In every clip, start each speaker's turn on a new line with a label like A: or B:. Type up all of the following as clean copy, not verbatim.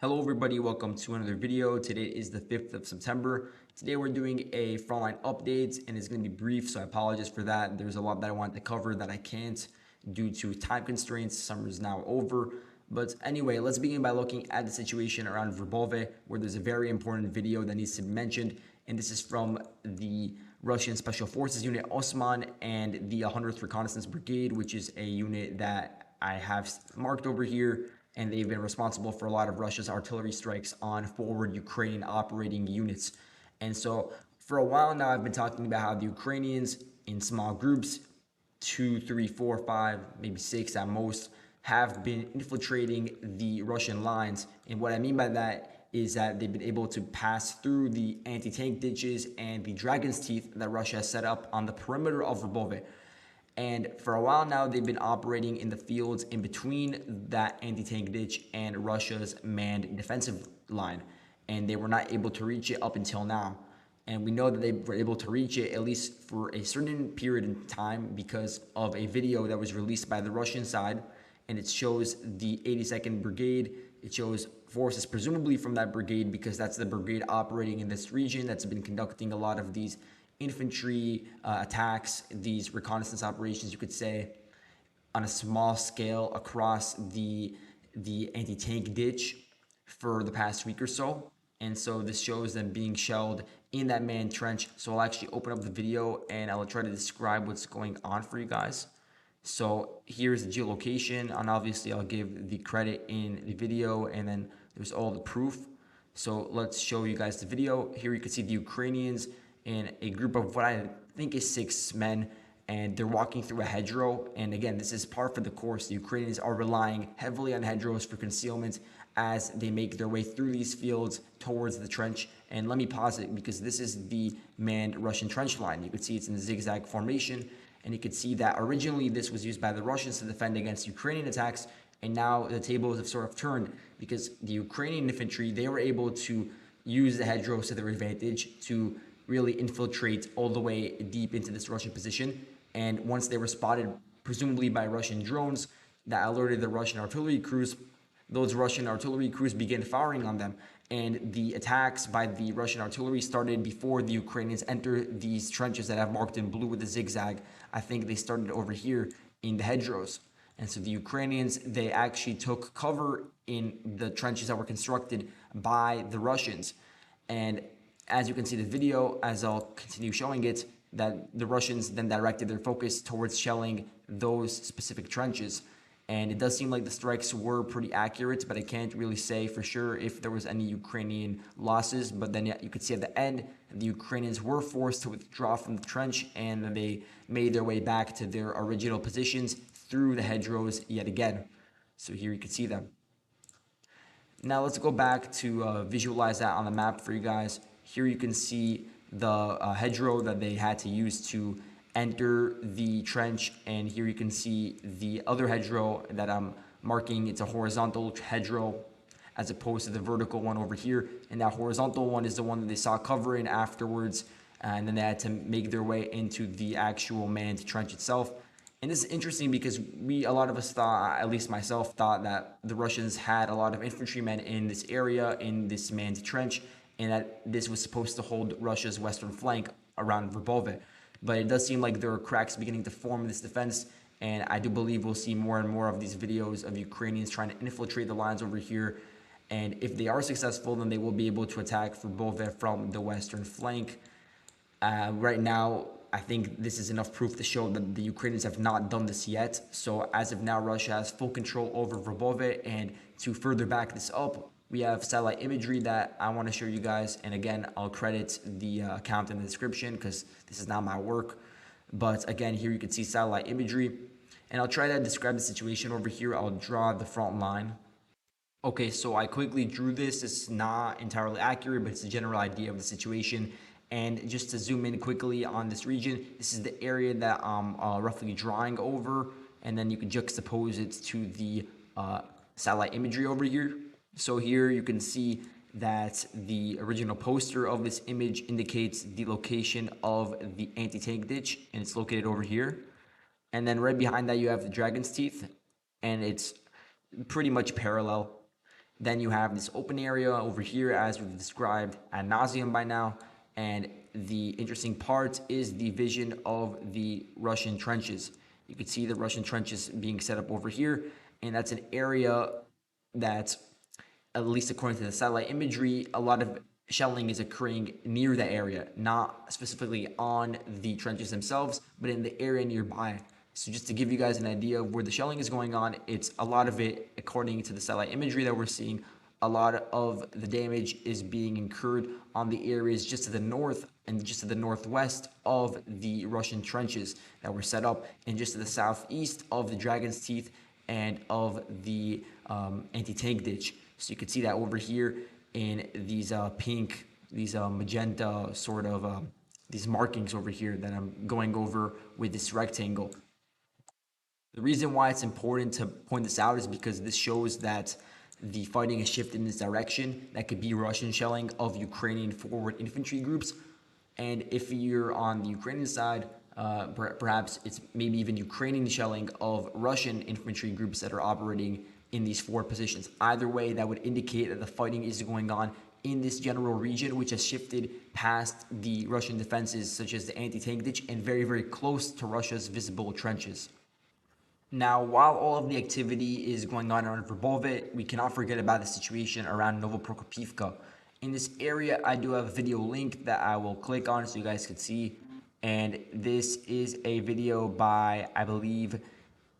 A: Hello everybody, welcome to another video. Today is the 5th of September. Today we're doing a frontline update and it's going to be brief, so I apologize for that. There's a lot that I wanted to cover that I can't due to time constraints. Summer is now over. But anyway, let's begin by looking at the situation around Verbove, where there's a very important video that needs to be mentioned. And this is from the Russian Special Forces Unit Osman and the 100th Reconnaissance Brigade, which is a unit that I have marked over here, and they've been responsible for a lot of Russia's artillery strikes on forward Ukrainian operating units. And so for a while now, I've been talking about how the Ukrainians in small groups, 2, 3, 4, 5, maybe 6 at most, have been infiltrating the Russian lines. And what I mean by that is that they've been able to pass through the anti-tank ditches and the dragon's teeth that Russia has set up on the perimeter of Verbove. And for a while now, they've been operating in the fields in between that anti-tank ditch and Russia's manned defensive line. And they were not able to reach it up until now. And we know that they were able to reach it at least for a certain period in time because of a video that was released by the Russian side. And it shows the 82nd Brigade. It shows forces presumably from that brigade, because that's the brigade operating in this region that's been conducting a lot of these infantry attacks, these reconnaissance operations, you could say, on a small scale across the anti-tank ditch for the past week or so. And so this shows them being shelled in that manned trench. So I'll actually open up the video and I'll try to describe what's going on for you guys. So here's the geolocation, and obviously I'll give the credit in the video, and then there's all the proof. So let's show you guys the video. Here you can see the Ukrainians in a group of what I think is 6 men, and they're walking through a hedgerow. And again, this is par for the course. The Ukrainians are relying heavily on hedgerows for concealment as they make their way through these fields towards the trench. And let me pause it because this is the manned Russian trench line. You can see it's in a zigzag formation, and you can see that originally this was used by the Russians to defend against Ukrainian attacks. And now the tables have sort of turned because the Ukrainian infantry, they were able to use the hedgerows to their advantage to really infiltrate all the way deep into this Russian position. And once they were spotted, presumably by Russian drones that alerted the Russian artillery crews, those Russian artillery crews began firing on them. And the attacks by the Russian artillery started before the Ukrainians entered these trenches that I've marked in blue with a zigzag. I think they started over here in the hedgerows. And so the Ukrainians, they actually took cover in the trenches that were constructed by the Russians. And as you can see the video, as I'll continue showing it, that the Russians then directed their focus towards shelling those specific trenches. And it does seem like the strikes were pretty accurate, but I can't really say for sure if there was any Ukrainian losses. But then you could see at the end, the Ukrainians were forced to withdraw from the trench, and they made their way back to their original positions through the hedgerows yet again. So here you can see them. Now let's go back to visualize that on the map for you guys. Here you can see the hedgerow that they had to use to enter the trench, and here you can see the other hedgerow that I'm marking. It's a horizontal hedgerow as opposed to the vertical one over here, and that horizontal one is the one that they saw cover in afterwards, and then they had to make their way into the actual manned trench itself. And this is interesting because a lot of us thought, at least myself, thought that the Russians had a lot of infantrymen in this area, in this manned trench, and that this was supposed to hold Russia's western flank around Verbove. But it does seem like there are cracks beginning to form in this defense, and I do believe we'll see more and more of these videos of Ukrainians trying to infiltrate the lines over here. And if they are successful, then they will be able to attack Verbove from the western flank. Right now, I think this is enough proof to show that the Ukrainians have not done this yet. So as of now, Russia has full control over Verbove, and to further back this up, we have satellite imagery that I want to show you guys. And again, I'll credit the account in the description because this is not my work. But again, here you can see satellite imagery. And I'll try to describe the situation over here. I'll draw the front line. Okay, so I quickly drew this. It's not entirely accurate, but it's a general idea of the situation. And just to zoom in quickly on this region, this is the area that I'm roughly drawing over. And then you can juxtapose it to the satellite imagery over here. So here you can see that the original poster of this image indicates the location of the anti-tank ditch, and it's located over here. And then right behind that you have the dragon's teeth, and it's pretty much parallel. Then you have this open area over here, as we've described ad nauseum by now. And the interesting part is the vision of the Russian trenches. You can see the Russian trenches being set up over here, and that's an area that, at least according to the satellite imagery, a lot of shelling is occurring near the area, not specifically on the trenches themselves, but in the area nearby. So just to give you guys an idea of where the shelling is going on, it's a lot of it, according to the satellite imagery that we're seeing, a lot of the damage is being incurred on the areas just to the north and just to the northwest of the Russian trenches that were set up, and just to the southeast of the Dragon's Teeth and of the anti-tank ditch. So you can see that over here in these pink, these magenta sort of these markings over here that I'm going over with this rectangle. The reason why it's important to point this out is because this shows that the fighting has shifted in this direction. That could be Russian shelling of Ukrainian forward infantry groups. And if you're on the Ukrainian side, perhaps it's maybe even Ukrainian shelling of Russian infantry groups that are operating in these forward positions. Either way, that would indicate that the fighting is going on in this general region, which has shifted past the Russian defenses, such as the anti-tank ditch, and very, very close to Russia's visible trenches. Now, while all of the activity is going on around Verbove, we cannot forget about the situation around Novoprokopivka. In this area, I do have a video link that I will click on so you guys can see. And this is a video by, I believe,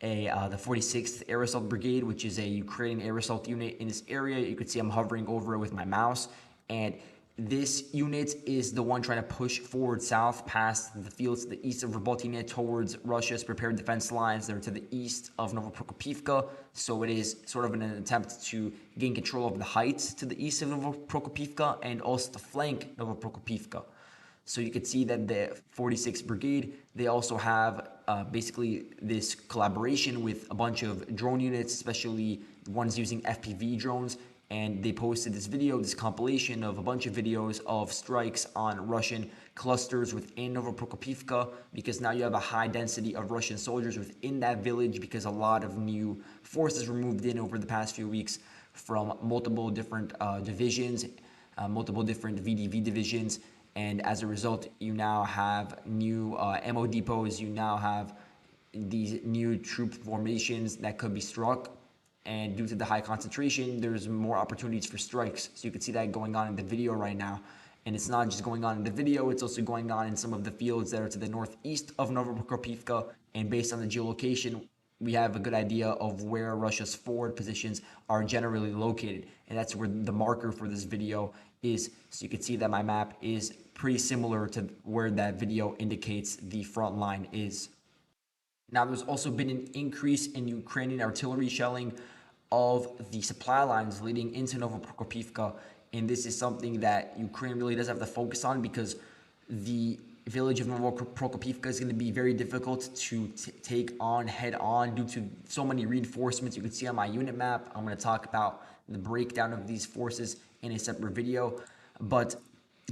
A: the 46th Air Assault Brigade, which is a Ukrainian air assault unit in this area. You can see I'm hovering over it with my mouse. And this unit is the one trying to push forward south past the fields to the east of Robotyne towards Russia's prepared defense lines that are to the east of Novoprokopivka. So it is sort of an attempt to gain control of the heights to the east of Novoprokopivka and also to flank Novoprokopivka. So you can see that the 46th Brigade, they also have basically this collaboration with a bunch of drone units, especially ones using FPV drones. And they posted this video, this compilation of a bunch of videos of strikes on Russian clusters within Novoprokopivka, because now you have a high density of Russian soldiers within that village, because a lot of new forces were moved in over the past few weeks from multiple different divisions, multiple different VDV divisions. And as a result, you now have new ammo depots, you now have these new troop formations that could be struck. And due to the high concentration, there's more opportunities for strikes. So you can see that going on in the video right now. And it's not just going on in the video, it's also going on in some of the fields that are to the northeast of Novoprokopivka. And based on the geolocation, we have a good idea of where Russia's forward positions are generally located. And that's where the marker for this video is. So you can see that my map is pretty similar to where that video indicates the front line is. Now, there's also been an increase in Ukrainian artillery shelling of the supply lines leading into Novoprokopivka. And this is something that Ukraine really does have to focus on, because the village of Novoprokopivka is going to be very difficult to take on head on due to so many reinforcements. You can see on my unit map. I'm going to talk about the breakdown of these forces in a separate video. But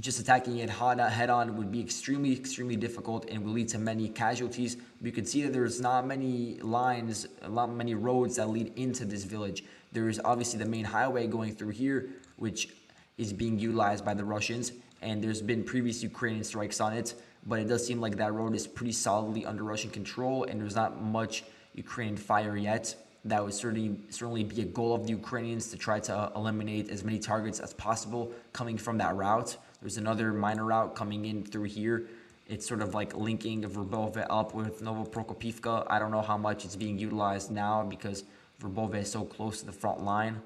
A: just attacking it head on would be extremely, extremely difficult and will lead to many casualties. You can see that there's not many lines, not many roads that lead into this village. There is obviously the main highway going through here, which is being utilized by the Russians, and there's been previous Ukrainian strikes on it, but it does seem like that road is pretty solidly under Russian control, and there's not much Ukrainian fire yet. That would certainly be a goal of the Ukrainians, to try to eliminate as many targets as possible coming from that route. There's another minor route coming in through here. It's sort of like linking Verbove up with Novoprokopivka. I don't know how much it's being utilized now because Verbove is so close to the front line.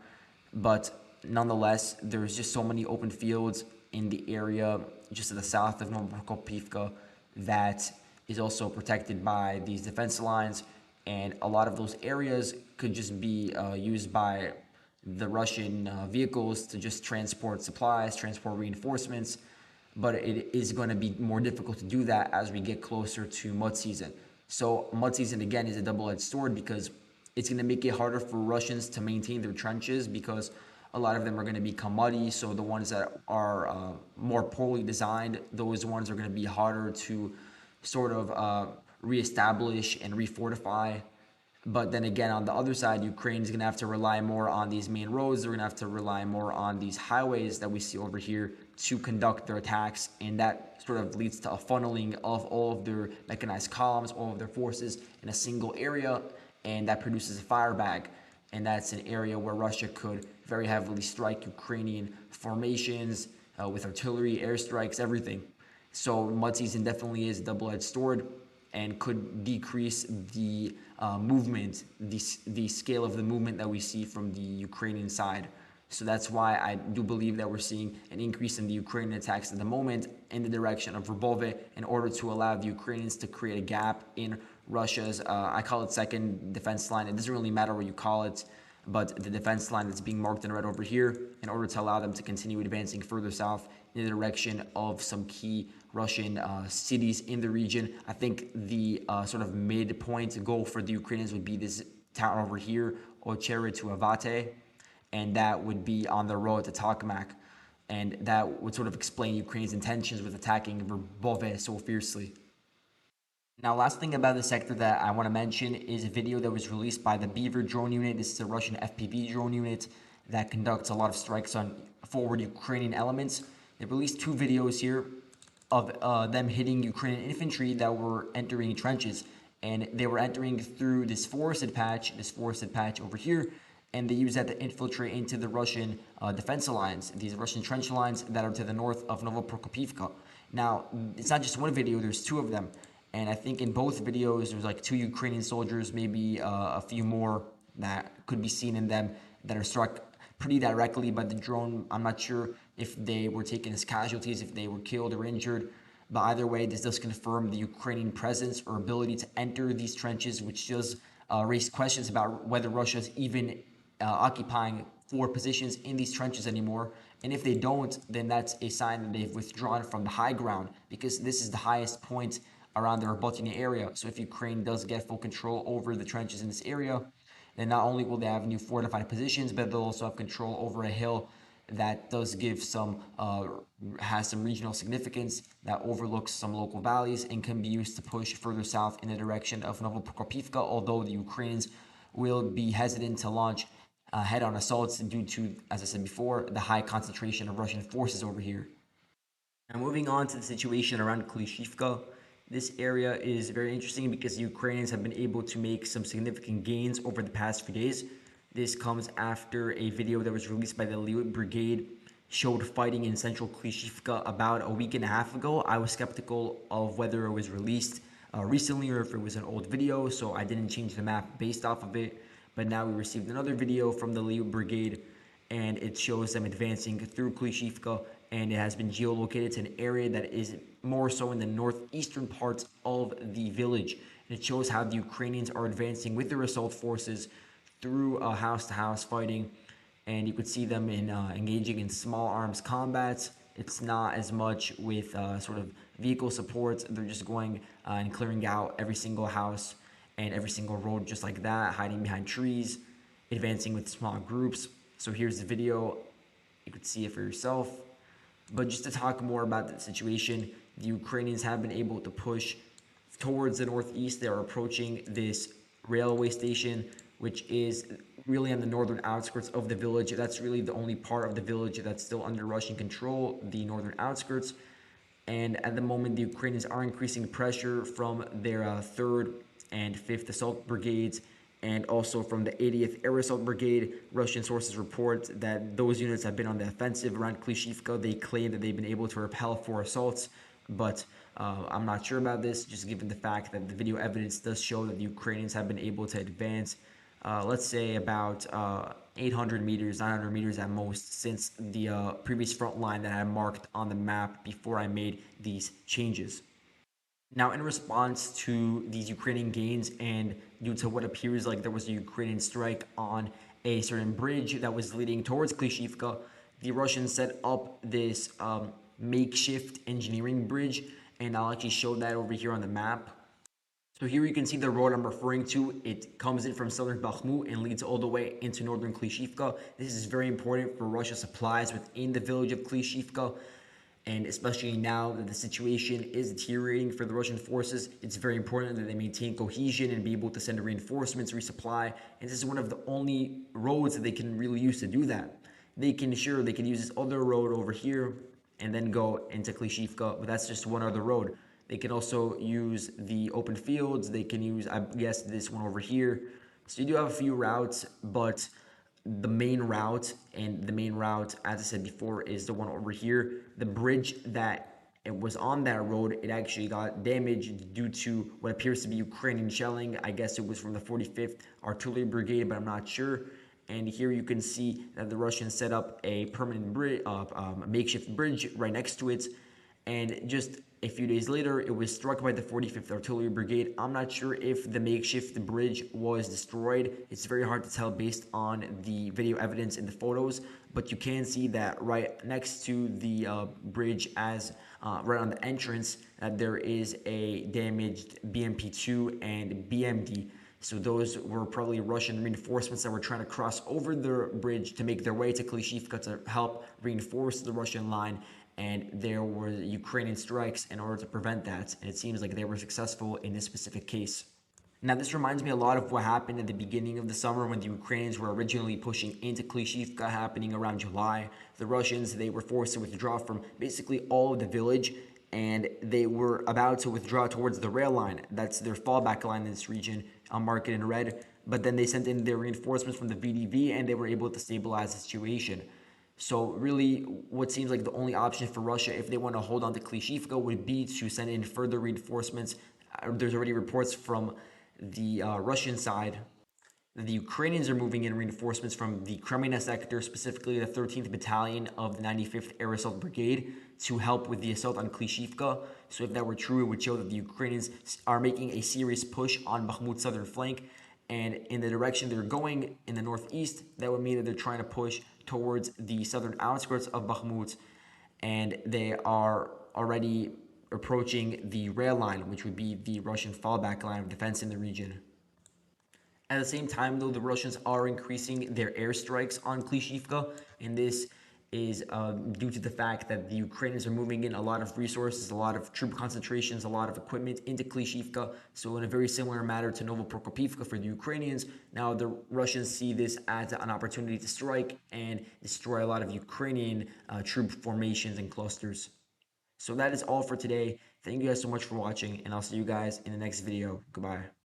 A: But nonetheless, there's just so many open fields in the area just to the south of Novoprokopivka that is also protected by these defense lines. And a lot of those areas could just be used by the Russian vehicles to just transport supplies, transport reinforcements. But it is going to be more difficult to do that as we get closer to mud season. So mud season, again, is a double-edged sword, because it's going to make it harder for Russians to maintain their trenches, because a lot of them are going to become muddy. So the ones that are more poorly designed, those ones are going to be harder to sort of reestablish and refortify. But then again, on the other side, Ukraine is going to have to rely more on these main roads. They're going to have to rely more on these highways that we see over here to conduct their attacks. And that sort of leads to a funneling of all of their mechanized columns, all of their forces in a single area. And that produces a fire bag. And that's an area where Russia could very heavily strike Ukrainian formations with artillery, airstrikes, everything. So mud season definitely is a double-edged sword and could decrease the movement, the scale of the movement that we see from the Ukrainian side. So that's why I do believe that we're seeing an increase in the Ukrainian attacks at the moment in the direction of Verbove in order to allow the Ukrainians to create a gap in Russia's, I call it second defense line. It doesn't really matter what you call it, but the defense line that's being marked in red over here in order to allow them to continue advancing further south in the direction of some key Russian cities in the region. I think the sort of midpoint goal for the Ukrainians would be this town over here, Ochere to Avate, and that would be on the road to Tokmak. And that would sort of explain Ukraine's intentions with attacking Verbove so fiercely. Now, last thing about the sector that I want to mention is a video that was released by the Beaver drone unit. This is a Russian FPV drone unit that conducts a lot of strikes on forward Ukrainian elements. They released 2 videos here of them hitting Ukrainian infantry that were entering trenches. And they were entering through this forested patch over here, and they used that to infiltrate into the Russian defense lines, these Russian trench lines that are to the north of Novoprokopivka. Now, it's not just one video, there's 2 of them. And I think in both videos, there's like 2 Ukrainian soldiers, maybe a few more that could be seen in them that are struck pretty directly by the drone. I'm not sure if they were taken as casualties, if they were killed or injured. But either way, this does confirm the Ukrainian presence or ability to enter these trenches, which does raise questions about whether Russia is even occupying 4 positions in these trenches anymore. And if they don't, then that's a sign that they've withdrawn from the high ground, because this is the highest point around the Robotyne area. So if Ukraine does get full control over the trenches in this area, then not only will they have new fortified positions, but they'll also have control over a hill that does give some, has some regional significance, that overlooks some local valleys and can be used to push further south in the direction of Novoprokopivka, although the Ukrainians will be hesitant to launch head-on assaults due to, as I said before, the high concentration of Russian forces over here. Now, moving on to the situation around Klishchiivka. This area is very interesting because the Ukrainians have been able to make some significant gains over the past few days. This comes after a video that was released by the Leeward Brigade showed fighting in central Klishchiivka about a week and a half ago. I was skeptical of whether it was released recently or if it was an old video, so I didn't change the map based off of it. But now we received another video from the Leeward Brigade, and it shows them advancing through Klishchiivka, and it has been geolocated to an area that is more so in the northeastern parts of the village. And it shows how the Ukrainians are advancing with their assault forces through house-to-house fighting, and you could see them in engaging in small arms combats. It's not as much with sort of vehicle support. They're just going and clearing out every single house and every single road just like that, hiding behind trees, advancing with small groups. So here's the video. You could see it for yourself. But just to talk more about the situation, the Ukrainians have been able to push towards the northeast. They're approaching this railway station, which is really on the northern outskirts of the village. That's really the only part of the village that's still under Russian control, the northern outskirts. And at the moment, the Ukrainians are increasing pressure from their 3rd and 5th Assault Brigades, and also from the 80th Air Assault Brigade. Russian sources report that those units have been on the offensive around Klishchiivka. They claim that they've been able to repel 4 assaults, but I'm not sure about this, just given the fact that the video evidence does show that the Ukrainians have been able to advance, let's say about 800 meters, 900 meters at most, since the previous front line that I marked on the map before I made these changes. Now, in response to these Ukrainian gains and due to what appears like there was a Ukrainian strike on a certain bridge that was leading towards Klishchiivka, the Russians set up this makeshift engineering bridge, and I'll actually show that over here on the map. So here you can see the road I'm referring to. It comes in from southern Bakhmut and leads all the way into northern Klishchiivka. This is very important for Russia's supplies within the village of Klishchiivka. And especially now that the situation is deteriorating for the Russian forces, it's very important that they maintain cohesion and be able to send reinforcements, resupply. And this is one of the only roads that they can really use to do that. They can use this other road over here and then go into Klishchiivka, but that's just one other road. They can also use the open fields. They can use, I guess, this one over here. So you do have a few routes, but the main route, as I said before, is the one over here. The bridge that it was on that road, it actually got damaged due to what appears to be Ukrainian shelling. I guess it was from the 45th Artillery Brigade, but I'm not sure. And here you can see that the Russians set up a permanent bridge, a makeshift bridge right next to it. And just a few days later, it was struck by the 45th Artillery Brigade. I'm not sure if the makeshift bridge was destroyed. It's very hard to tell based on the video evidence and the photos, but you can see that right next to the bridge, as right on the entrance, that there is a damaged BMP-2 and BMD. So those were probably Russian reinforcements that were trying to cross over the bridge to make their way to Klishchiivka to help reinforce the Russian line. And there were Ukrainian strikes in order to prevent that. And it seems like they were successful in this specific case. Now, this reminds me a lot of what happened at the beginning of the summer when the Ukrainians were originally pushing into Klishchiivka, happening around July. The Russians, they were forced to withdraw from basically all of the village, and they were about to withdraw towards the rail line. That's their fallback line in this region. I'll mark it in red. But then they sent in their reinforcements from the VDV, and they were able to stabilize the situation. So really, what seems like the only option for Russia, if they want to hold on to Klishchiivka, would be to send in further reinforcements. There's already reports from the Russian side that the Ukrainians are moving in reinforcements from the Crimea sector, specifically the 13th Battalion of the 95th Air Assault Brigade, to help with the assault on Klishchiivka. So if that were true, it would show that the Ukrainians are making a serious push on Bakhmut's southern flank. And in the direction they're going in the northeast, that would mean that they're trying to push towards the southern outskirts of Bakhmut, and they are already approaching the rail line, which would be the Russian fallback line of defense in the region. At the same time, though, the Russians are increasing their airstrikes on Klishchiivka, and this is due to the fact that the Ukrainians are moving in a lot of resources, a lot of troop concentrations, a lot of equipment into Klishchiivka. So in a very similar manner to Novoprokopivka for the Ukrainians, now the Russians see this as an opportunity to strike and destroy a lot of Ukrainian troop formations and clusters. So that is all for today. Thank you guys so much for watching, and I'll see you guys in the next video. Goodbye.